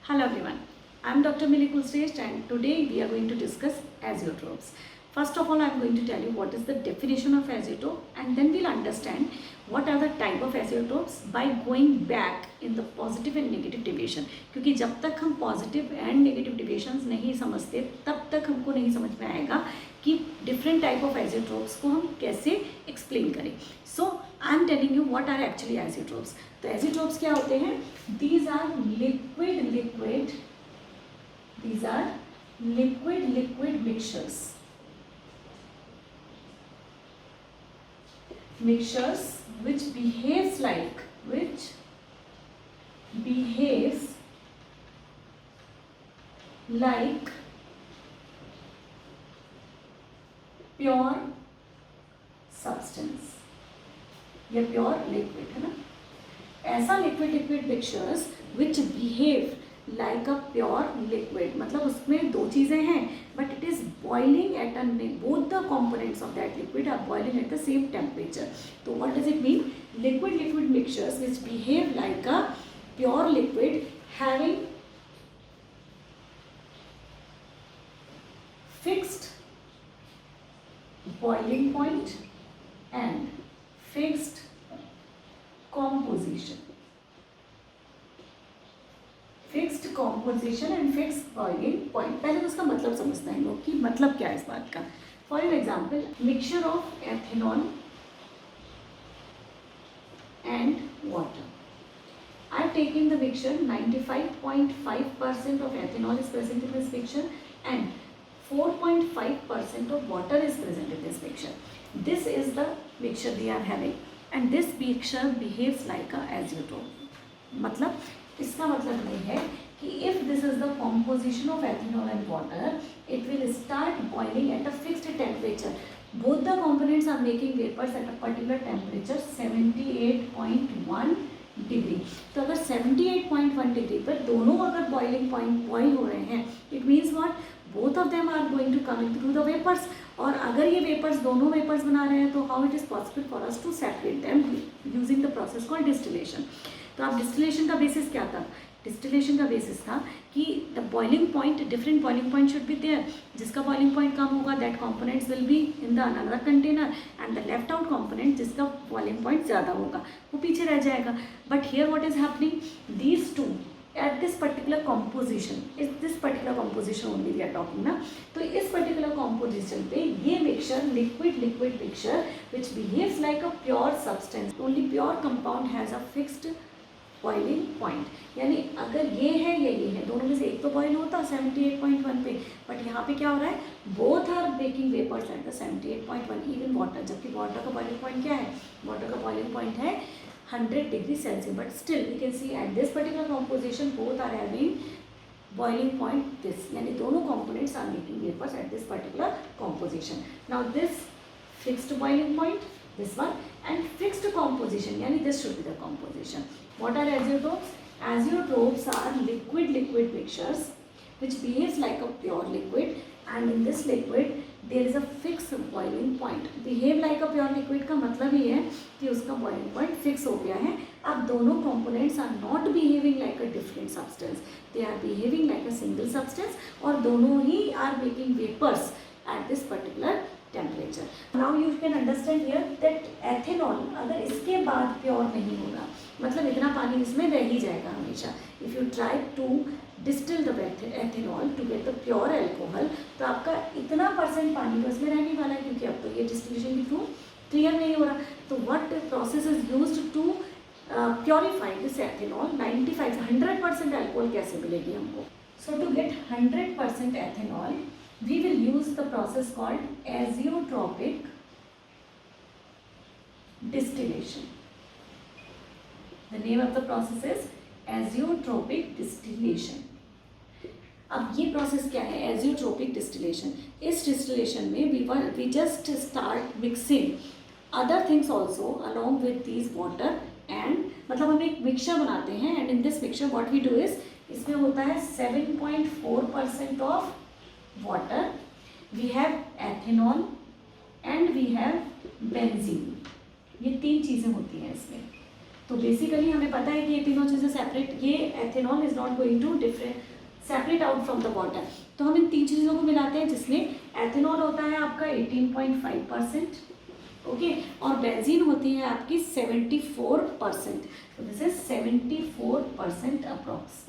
Hello everyone, I am Dr. Millie Kulshrestha and today we are going to discuss azeotropes. First of all, I am going to tell you what is the definition of azeotrope and then we'll understand what are the type of azeotropes by going back in the positive and negative deviation. क्योंकि जब तक हम positive and negative deviations नहीं समझते तब तक हमको नहीं समझ में आएगा कि different type of azeotropes को हम कैसे explain करें. So I am telling you what are actually azeotropes. तो azeotropes क्या होते हैं? These are liquid mixtures which behaves like pure substance या प्योर लिक्विड है ना. ऐसा liquid mixtures which behave like a pure liquid, मतलब उसमें दो चीज़ें हैं but it is boiling at a both the components of that liquid are boiling at the same temperature. तो what does it mean? Liquid mixtures which behave like a pure liquid having fixed boiling point and fixed composition and fixed boiling point. पहले तो उसका मतलब समझते हैं लोग कि मतलब क्या है इस बात का. For an example, mixture of ethanol and water. I have taken the mixture, 95.5% of ethanol is present in this mixture and 4.5% of water is present in this mixture. This is the mixture they are having and this mixture behaves like a azeotrope. मतलब इसका मतलब ये है कि if this is the composition of ethanol and water, it will start boiling at a fixed temperature. Both the components are making vapors at a particular temperature, 78.1 degree. तो अगर 78.1 degree पर दोनों अगर बॉइलिंग पॉइंट बॉइल हो रहे हैं, it means what? Both of them are going to come through the vapours. और अगर ये वेपर्स दोनों वेपर्स बना रहे हैं तो how it is possible for us to separate them using the process called distillation. तो आप डिस्टिलेशन का बेसिस क्या था? डिस्टिलेशन का बेसिस था कि the boiling point, different boiling point should be there. जिसका बॉइलिंग पॉइंट कम होगा that components will be in the another container and the left out component जिसका बॉइलिंग पॉइंट ज़्यादा होगा वो पीछे रह जाएगा. But here what is happening? These two at this particular composition, is this particular composition only we are talking ना. तो इस particular composition पे ये mixture liquid mixture which behaves like a pure substance, only pure compound has a fixed boiling point. यानी अगर ये है या ये है, दोनों में से एक तो बॉइल होता 78.1 पे, बट यहाँ पे क्या हो रहा है? Both are making vapours at the 78.1. Even water, जबकि वाटर का बॉइलिंग पॉइंट क्या है? वाटर का बॉइलिंग पॉइंट है 100 degree Celsius. But still we can see at this particular composition both are having boiling point this, यानी दोनों components are making vapours at this particular composition. Now this fixed boiling point, this one, and fixed composition, yani this should be the composition. What are azeotropes? Azeotropes are liquid mixtures which behaves like a pure liquid and in this liquid there is a fixed boiling point. Behave like a pure liquid का मतलब ही है कि उसका boiling point fix हो गया है. अब दोनों components are not behaving like a different substance, they are behaving like a single substance और दोनों ही are making vapors at this particular temperature. Now you can understand here that ethanol अगर इसके बाद प्योर नहीं होगा, मतलब इतना पानी इसमें रह ही जाएगा हमेशा. If you try to distill the ethanol to get the pure alcohol, तो आपका इतना परसेंट पानी तो इसमें रहने वाला है क्योंकि अब तो ये डिस्टिलेशन के थ्रू क्लियर नहीं हो रहा. तो what process is used to purify this ethanol? 100% alcohol कैसे मिलेगी हमको? So to get 100% ethanol, we will use the process called azeotropic distillation. The name of the process is azeotropic distillation. अब ये process क्या है? azeotropic distillation. इस distillation में we just start mixing other things also along with these water and मतलब हम एक mixture बनाते हैं and in this mixture what we do is इसमें होता है 7.4% of water, we have ethanol and we have benzene. ये तीन चीज़ें होती हैं इसमें. तो बेसिकली हमें पता है कि ये तीनों चीज़ें सेपरेट, ये ethanol is not going to different separate out from the water. तो हम इन तीन चीज़ों को मिलाते हैं जिसमें एथेनॉल होता है आपका 18.5%, ओके, और बेंजीन होती है आपकी 74%। तो दिस इज 74% अप्रॉक्स।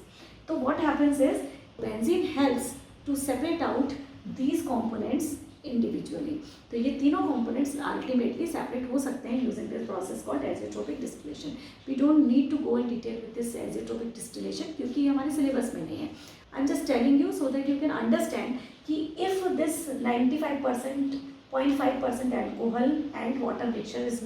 तो what happens is benzene helps to separate out these components individually. तो ये तीनों कंपोनेंट्स अल्टीमेटली सेपरेट हो सकते हैं using this process called azeotropic distillation. We don't need to go in detail with this azeotropic distillation क्योंकि ये हमारे syllabus में नहीं है। I am just telling you so that you can understand कि if this 95.5% alcohol and water mixture is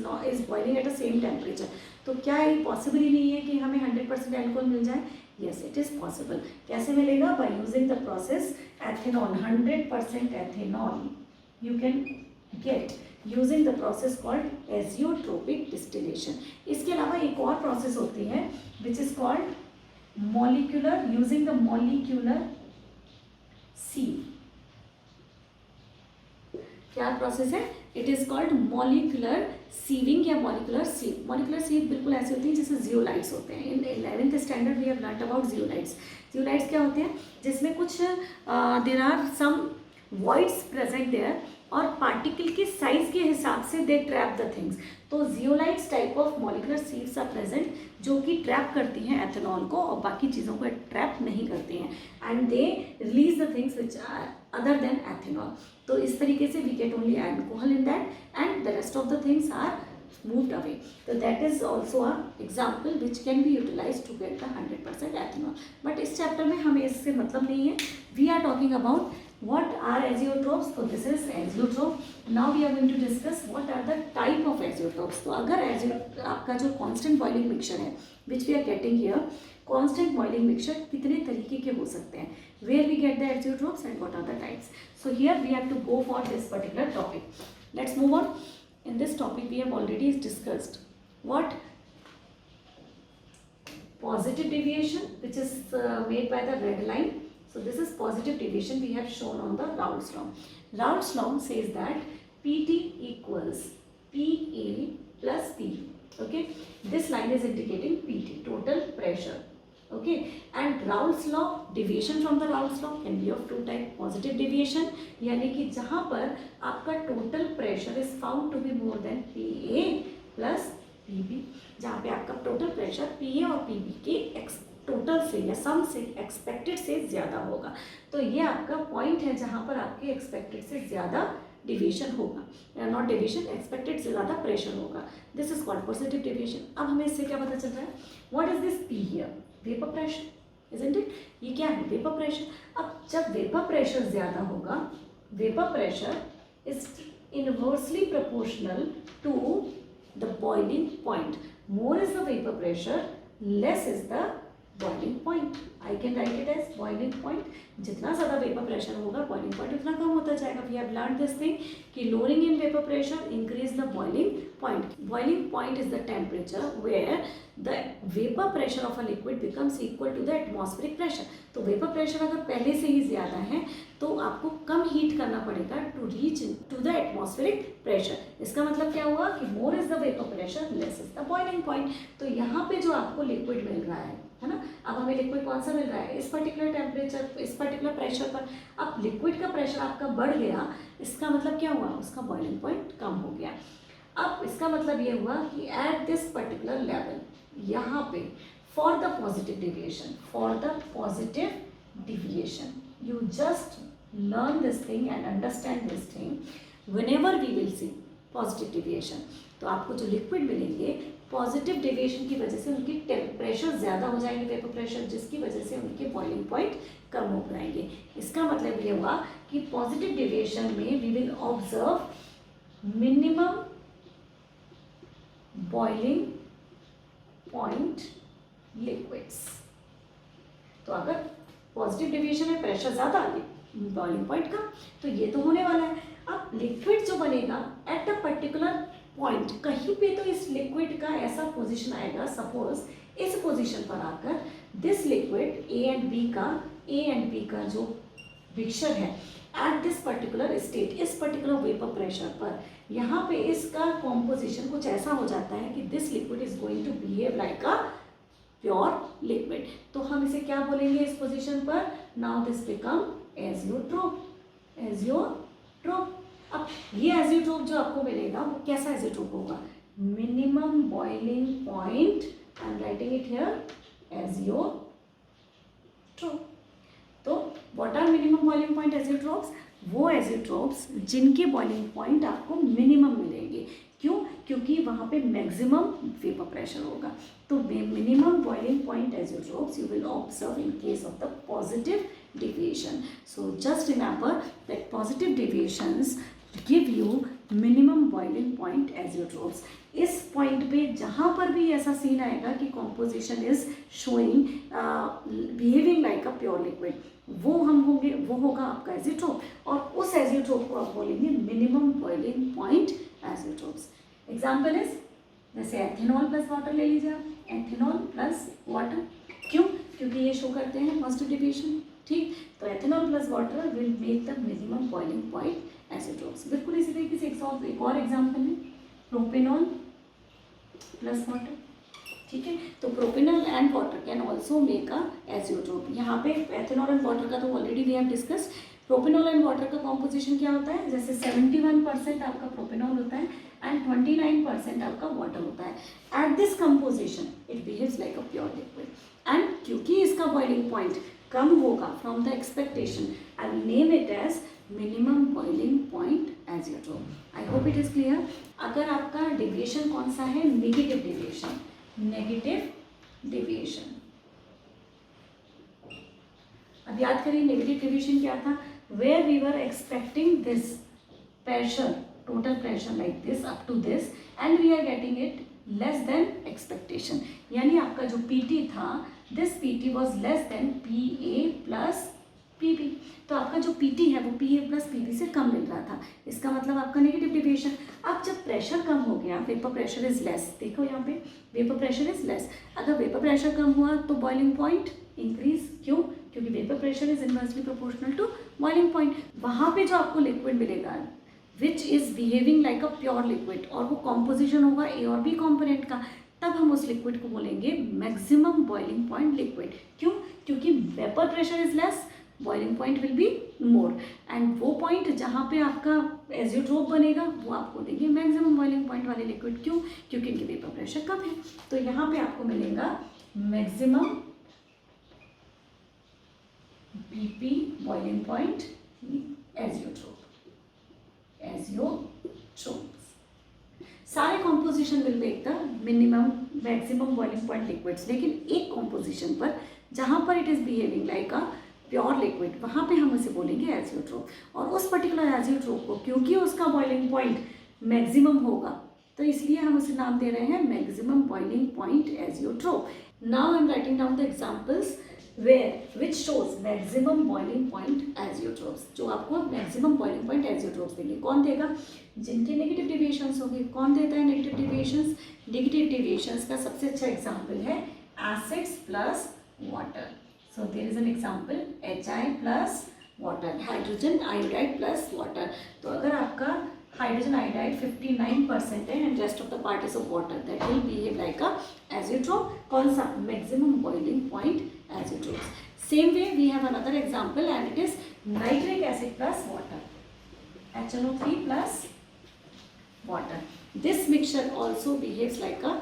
boiling at the same temperature, तो क्या ये पॉसिबल ही नहीं है कि हमें 100% एल्कोहल मिल जाए? Yes, it is possible. कैसे मिलेगा? By using the process ethanol, 100% ethanol you can get using the process called azeotropic distillation. इसके अलावा एक और process होती है which is called molecular, using the molecular sieve. क्या प्रोसेस है? It is called molecular sieving या मॉलिक्यूलर सीव। मॉलिक्यूलर सीव बिल्कुल ऐसी होती है जैसे जियोलाइट्स होते हैं। In 11th standard we have learned about zeolites. Zeolites क्या होते हैं? जिसमें कुछ there are some voids present there और पार्टिकल के साइज के हिसाब से दे ट्रैप द थिंग्स। तो zeolites type of molecular sieves are present जो कि ट्रैप करती हैं एथेनॉल को और बाकी चीज़ों को ट्रैप नहीं करती हैं and they release the things which are other than ethanol. तो इस तरीके से we get only alcohol in that and the rest of the things are moved away. So that is also a example which can be utilized to get the 100% ethanol. But इस chapter में हमें इससे मतलब नहीं है. We are talking about what are azeotropes. So this is azeotrope. Now we are going to discuss what are the type of azeotropes. तो अगर आपका जो constant boiling mixture है which we are getting here, constant boiling mixture कितने तरीके के हो सकते हैं? Where we get the azeotropes and what are the types? So here we have to go for this particular topic. Let's move on. In this topic we have already discussed what positive deviation, which is made by the red line. So this is positive deviation we have shown on the Raoult's law. Raoult's law says that Pt equals Pa plus Pv. Okay, this line is indicating Pt, total pressure. Okay, and Raoult's law, deviation from the Raoult's law can be of two type. Positive deviation यानी कि जहाँ पर आपका total pressure is found to be more than Pa plus Pb, जहाँ पे आपका total pressure Pa और Pb के टोटल से या सम से एक्सपेक्टेड से ज़्यादा होगा। तो ये आपका पॉइंट है जहाँ पर आपके एक्सपेक्टेड से ज़्यादा डिविएशन होगा, या नॉट डिविएशन, एक्सपेक्टेड से ज़्यादा प्रेशर होगा। This is called positive deviation. अब हमें इससे क्या पता चल रहा है? What is this P here? Vapour pressure, isn't it? ये क्या है? Vapour pressure. अब जब वेपर प्रेशर ज़्यादा होगा, vapour pressure is inversely proportional to the boiling point. More is the vapour pressure, less is the boiling point. I can write it as boiling point. जितना ज़्यादा vapour pressure होगा boiling point उतना कम होता जाएगा। We have learn this thing कि lowering in vapour pressure increase the boiling point. Boiling point is the temperature where the vapour pressure of a liquid becomes equal to the atmospheric pressure. तो vapour pressure अगर पहले से ही ज़्यादा है तो आपको कम heat करना पड़ेगा to reach to the atmospheric pressure. इसका मतलब क्या हुआ कि more is the vapour pressure, less is the boiling point. तो यहाँ पे जो आपको लिक्विड मिल रहा है ना, अब हमें लिक्विड कौन सा मिल रहा है? इस पर्टिकुलर टेम्परेचर, इस पर्टिकुलर प्रेशर पर। अब लिक्विड का प्रेशर आपका बढ़ गया, इसका मतलब क्या हुआ? उसका बॉइलिंग पॉइंट कम हो गया। अब इसका मतलब ये हुआ कि एट दिस पर्टिकुलर लेवल, यहाँ पे for the positive deviation, you just learn this thing and understand this thing. Whenever we will see positive deviation, तो आपको जो लिक्विड मिलेंगे पॉजिटिव डेविएशन की वजह से उनकी टेम्परेचर ज़्यादा हो जाएंगे, वेपर प्रेशर, जिसकी वजह से उनके बॉइलिंग पॉइंट कम हो जाएंगे। इसका मतलब ये हुआ कि पॉजिटिव डेविएशन में we will observe minimum boiling point liquids. तो अगर पॉजिटिव डेविएशन में प्रेशर ज़्यादा आ गया, बॉइलिंग पॉइंट कम, तो ये तो होने वाला है। अब लिक्विड जो बनेगा एट अ पर्टिकुलर पॉइंट, कहीं पे तो इस लिक्विड का ऐसा पोजीशन आएगा, सपोज इस पोजीशन पर आकर this liquid A and B का जो मिक्सचर है, एट दिस पर्टिकुलर स्टेट, इस पर्टिकुलर वेपर प्रेशर पर यहाँ पे इसका कॉम्पोजिशन कुछ ऐसा हो जाता है कि this liquid is going to behave like a pure liquid. तो हम इसे क्या बोलेंगे इस पोजीशन पर, now this become azeotrope, azeotrope. अब ये एजियोट्रोप जो आपको मिलेगा वो कैसा एजियोट्रोप होगा, minimum boiling point, I am writing it here azeotrope. तो what are minimum boiling point azeotropes, वो एजियोट्रोप्स जिनके बॉइलिंग पॉइंट आपको मिनिमम मिलेंगे। क्यों, क्योंकि वहाँ पे मैक्सिमम वेपर प्रेशर होगा। तो minimum boiling point azeotropes you will observe in case of the positive deviation. So just remember that positive deviations give you minimum boiling point azeotrophs. इस point पे जहाँ पर भी ऐसा सीन आएगा कि composition is showing behaving like a pure liquid, वो हम होंगे, वो होगा आपका एजियोट्रोप, और उस एजियोट्रोप को आप बोलेंगे minimum boiling point azeotropes. Example is जैसे एथेनॉल प्लस वाटर ले लीजिए आप, एथेनॉल प्लस वाटर, क्यों, क्योंकि ये शो करते हैं पॉजिटिव डिविएशन, ठीक। तो ethanol plus water will make the minimum boiling point azeotropes. बिल्कुल इसी तरीके से एक और एग्जाम्पल है प्रोपेनॉल प्लस वाटर, ठीक है। तो propanol and water can also make a azeotrope. यहाँ पे एथेनॉल एंड वाटर का तो already we have discuss. Propanol and water का कॉम्पोजिशन क्या होता है, जैसे 71% आपका प्रोपेनॉल होता है एंड 29% आपका वाटर होता है। At this composition it behaves like a pure liquid, and क्योंकि इसका बॉइलिंग पॉइंट कम होगा from the expectation, I will name it as minimum boiling point azeotrope. I hope it is clear. अगर आपका deviation कौन सा है, नेगेटिव डेविएशन, नेगेटिव डेविएशन, अब याद करिए नेगेटिव डेविएशन क्या था, where we were expecting this pressure, total pressure like this up to this and we are getting it less than expectation, यानी आपका जो PT था, this PT was less than PA plus PP, तो आपका जो PT है वो PA plus PP से कम मिल रहा था, इसका मतलब आपका नेगेटिव डेविएशन। अब जब प्रेशर कम हो गया, वेपर प्रेशर इज लेस, देखो यहाँ पे वेपर प्रेशर इज लेस, अगर वेपर प्रेशर कम हुआ तो बॉइलिंग पॉइंट इंक्रीज, क्यों, क्योंकि vapour pressure is inversely proportional to boiling point. वहाँ पे जो आपको लिक्विड मिलेगा which is behaving like a pure liquid, और वो कॉम्पोजिशन होगा ए और बी कॉम्पोनेंट का, तब हम उस लिक्विड को बोलेंगे मैक्सिमम बॉइलिंग पॉइंट लिक्विड। क्यों, क्योंकि vapour pressure is less, boiling point will be more, and वो पॉइंट जहाँ पे आपका एजियोट्रोप बनेगा वो आपको देंगे मैक्सिमम बॉइलिंग पॉइंट वाले लिक्विड। क्यों, क्योंकि इनकी वेपर प्रेशर कम है। तो यहाँ पे आपको मिलेगा maximum BP boiling point azeotrope, azeotropes. सारे composition will make the minimum maximum boiling point liquids, लेकिन एक कॉम्पोजिशन पर जहाँ पर it is behaving like a pure liquid, वहाँ पे हम उसे बोलेंगे एजियोट्रोप। और उस पर्टिकुलर एजियोट्रोप को क्योंकि उसका बॉइलिंग पॉइंट मैक्सिमम होगा, तो इसलिए हम उसे नाम दे रहे हैं maximum boiling point azeotrope. Now I am writing down the examples where which shows maximum boiling point azeotrophs, जो आपको maximum boiling point azeotrophs देंगे। कौन देगा, जिनके नेगेटिव डेविएशंस होंगे। कौन देता है नेगेटिव डेविएशंस, नेगेटिव डेविएशंस का सबसे अच्छा एग्जांपल है acids plus water. So there is an example HI plus water, hydrogen iodide plus water. तो अगर आपका हाइड्रोजन आयोडाइड 59% है and rest of the part is of water, that will behave like a azeotrope. कौन सा, maximum boiling point azeotrophs. Same way we have another example and it is nitric acid plus water, HNO3 plus water. This mixture also behaves like a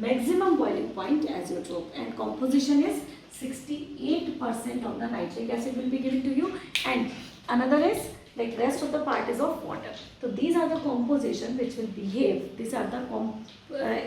maximum boiling point azeotrope and composition is 68% of the nitric acid will be given to you and another is like rest of the part is of water. So these are the composition which will behave, these are the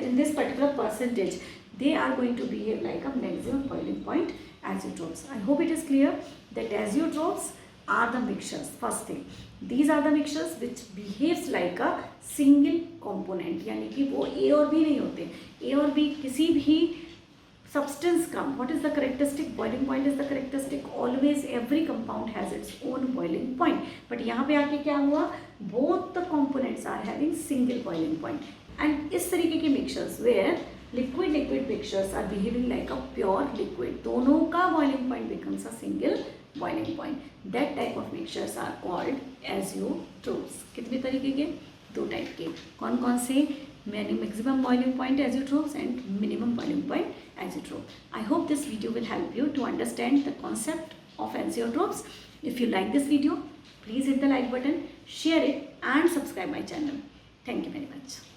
in this particular percentage they are going to behave like a maximum boiling point azeotrophs. I hope it is clear that azeotrophs are the mixtures. First thing, these are the mixtures which behaves like a single component, यानी कि वो A और B नहीं होते, A और B किसी भी substance का what is the characteristic, boiling point is the characteristic, always every compound has its own boiling point, but यहाँ पे आके क्या हुआ, both the components are having single boiling point and इस तरीके के mixtures where liquid mixtures are behaving like a pure liquid. दोनों का boiling point becomes a single boiling point. That type of mixtures are called azeotrophs. कितने तरीके के? 2 type के. कौन कौन से? Maximum boiling point azeotrophs and minimum boiling point azeotroph. I hope this video will help you to understand the concept of azeotrophs. If you like this video, please hit the like button, share it and subscribe my channel. Thank you very much.